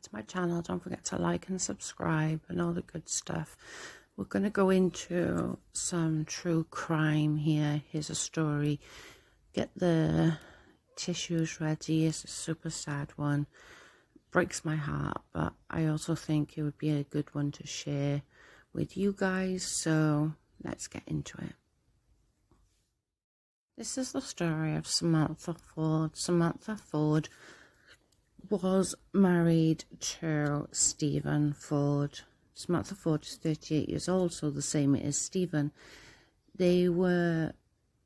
to my channel. Don't forget to like and subscribe and all the good stuff. We're going to go into some true crime here. Here's a story. Get the tissues ready. It's a super sad one. Breaks my heart, but I also think it would be a good one to share with you guys. So let's get into it. This is the story of Samantha Ford. Samantha Ford was married to Stephen Ford. Samantha Ford is 38 years old, so the same as Stephen. They were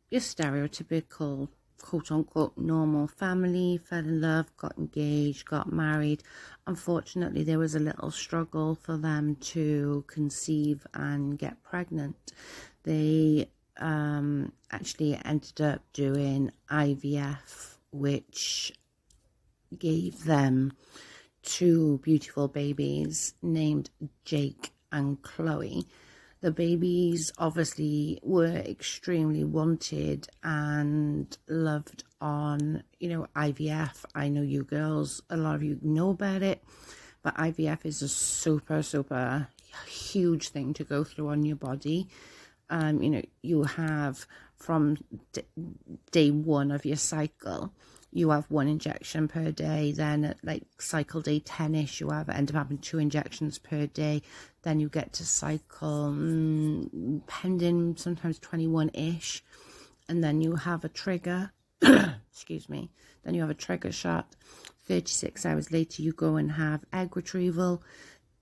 your stereotypical, quote-unquote, normal family, fell in love, got engaged, got married. Unfortunately, there was a little struggle for them to conceive and get pregnant. They actually ended up doing IVF, which gave them two beautiful babies named Jake and Chloe. The babies obviously were extremely wanted and loved on, IVF. I know you girls, a lot of you know about it, but IVF is a super, super huge thing to go through on your body. You have from day one of your cycle, you have one injection per day. Then at like cycle day 10ish, you end up having 2 injections per day. Then you get to cycle pending sometimes 21ish, and then you have a trigger excuse me, then you have a trigger shot. 36 hours later you go and have egg retrieval.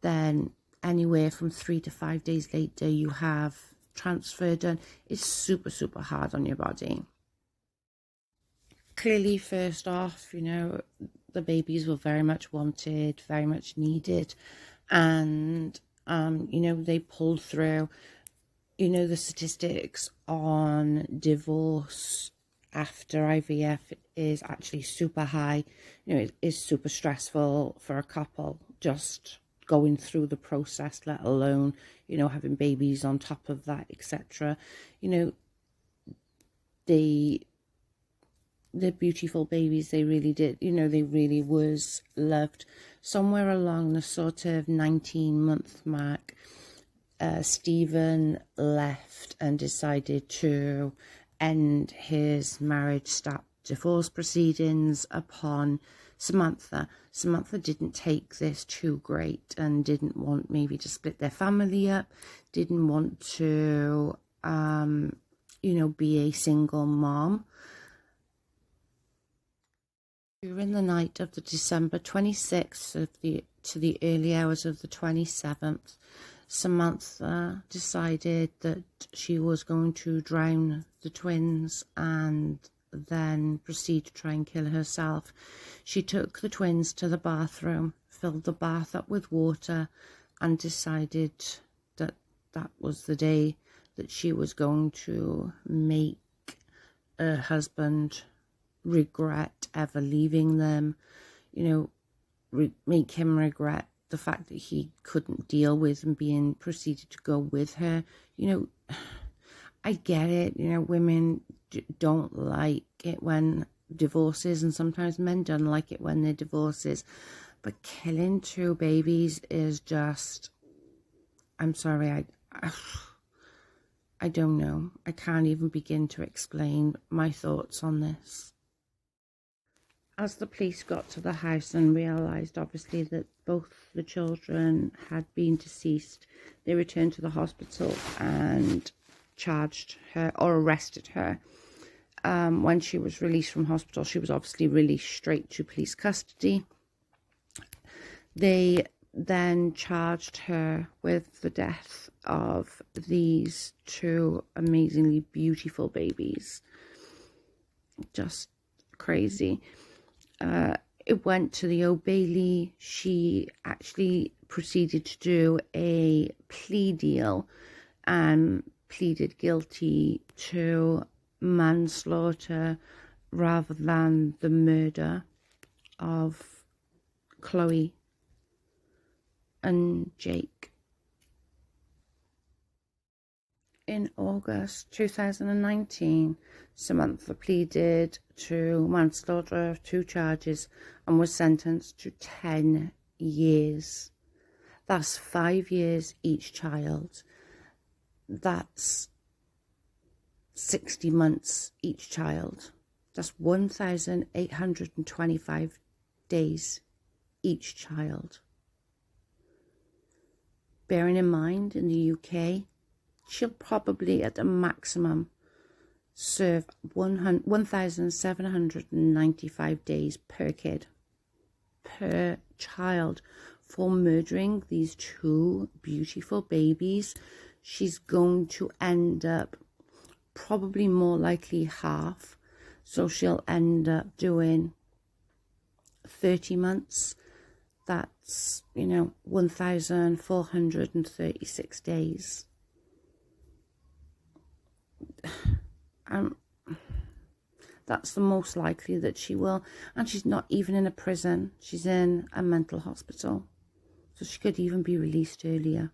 Then anywhere from 3 to 5 days later you have transfer done. It's super, super hard on your body. Clearly, first off, the babies were very much wanted, very much needed, and they pulled through. The statistics on divorce after IVF is actually super high. It is super stressful for a couple just going through the process, let alone having babies on top of that, etc. The beautiful babies, they really did, they really was loved. Somewhere along the sort of 19-month mark, Stephen left and decided to end his marriage, stop divorce proceedings upon Samantha. Samantha didn't take this too great and didn't want maybe to split their family up, didn't want to, be a single mom. During the night of the December 26th to the early hours of the 27th, Samantha decided that she was going to drown the twins and then proceed to try and kill herself. She took the twins to the bathroom, filled the bath up with water, and decided that that was the day that she was going to make her husband regret ever leaving them, make him regret the fact that he couldn't deal with and being proceeded to go with her. I get it, women don't like it when divorces, and sometimes men don't like it when they're divorces, but killing 2 babies is just, I'm sorry, I don't know. I can't even begin to explain my thoughts on this. As the police got to the house and realised, obviously, that both the children had been deceased, they returned to the hospital and charged her or arrested her. When she was released from hospital, she was obviously released straight to police custody. They then charged her with the death of these 2 amazingly beautiful babies. Just crazy. It went to the Old Bailey. She actually proceeded to do a plea deal and pleaded guilty to manslaughter rather than the murder of Chloe and Jake. In August 2019, Samantha pleaded to manslaughter of 2 charges and was sentenced to 10 years. That's 5 years each child. That's 60 months each child. That's 1,825 days each child. Bearing in mind, in the UK, she'll probably at the maximum serve 1,795 days per kid, per child, for murdering these 2 beautiful babies. She's going to end up probably more likely half. So she'll end up doing 30 months. That's, 1,436 days. That's the most likely that she will. And she's not even in a prison. She's in a mental hospital. So she could even be released earlier.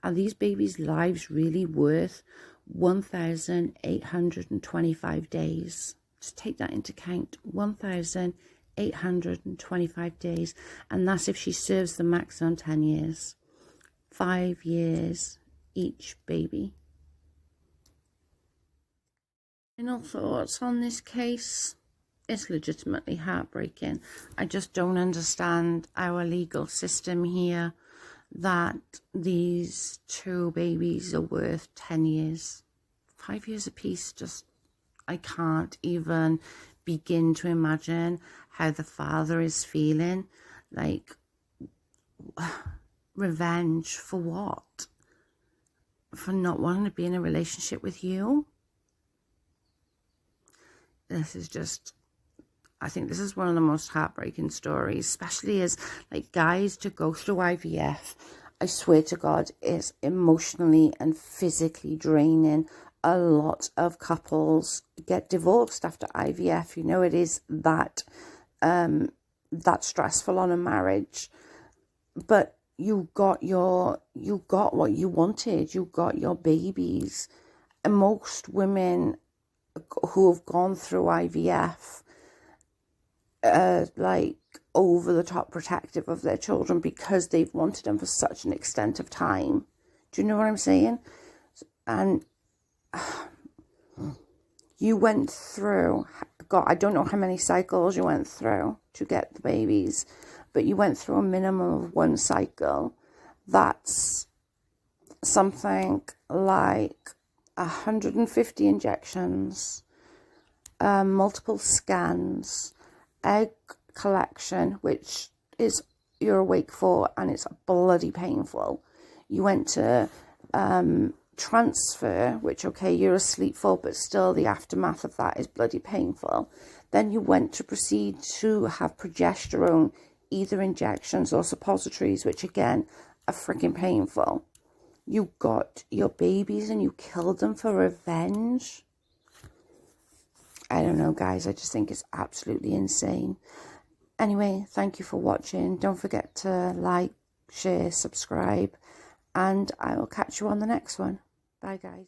Are these babies' lives really worth 1,825 days? Just take that into account. 1,825 days. And that's if she serves the maximum 10 years. 5 years each baby. Final thoughts on this case? It's legitimately heartbreaking. I just don't understand our legal system here, that these 2 babies are worth 10 years. 5 years apiece. Just, I can't even begin to imagine how the father is feeling. Like, revenge for what? For not wanting to be in a relationship with you? This is just, I think this is one of the most heartbreaking stories, especially as, like, guys, to go through IVF, I swear to God, is emotionally and physically draining. A lot of couples get divorced after IVF. It is that stressful on a marriage. But you got what you wanted. You got your babies. And most women who have gone through IVF like over the top protective of their children because they've wanted them for such an extent of time. Do you know what I'm saying? And you went through, God, I don't know how many cycles you went through to get the babies, but you went through a minimum of 1 cycle. That's something like 150 injections, multiple scans, egg collection, which is you're awake for, and it's bloody painful. You went to transfer, which, okay, you're asleep for, but still the aftermath of that is bloody painful. Then you went to proceed to have progesterone, either injections or suppositories, which again are freaking painful. You got your babies and you killed them for revenge. I don't know, guys. I just think it's absolutely insane. Anyway, thank you for watching. Don't forget to like, share, subscribe, and I will catch you on the next one. Bye, guys.